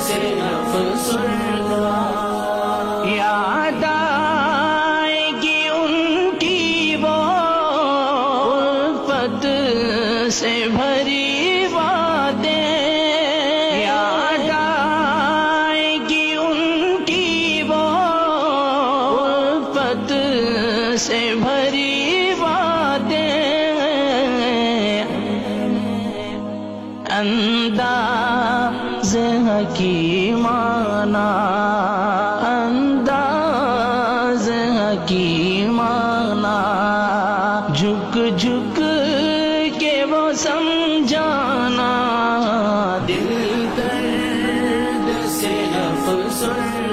سے افسردہ، یاد آئے گی ان کی وہ الفت سے بھری باتیں، یاد آئے گی ان کی وہ الفت سے بھری باتیں، انداز حکیمانہ، انداز حکیمانہ، جھک جھک کے وہ سمجھانا، دل درد سے افسردہ،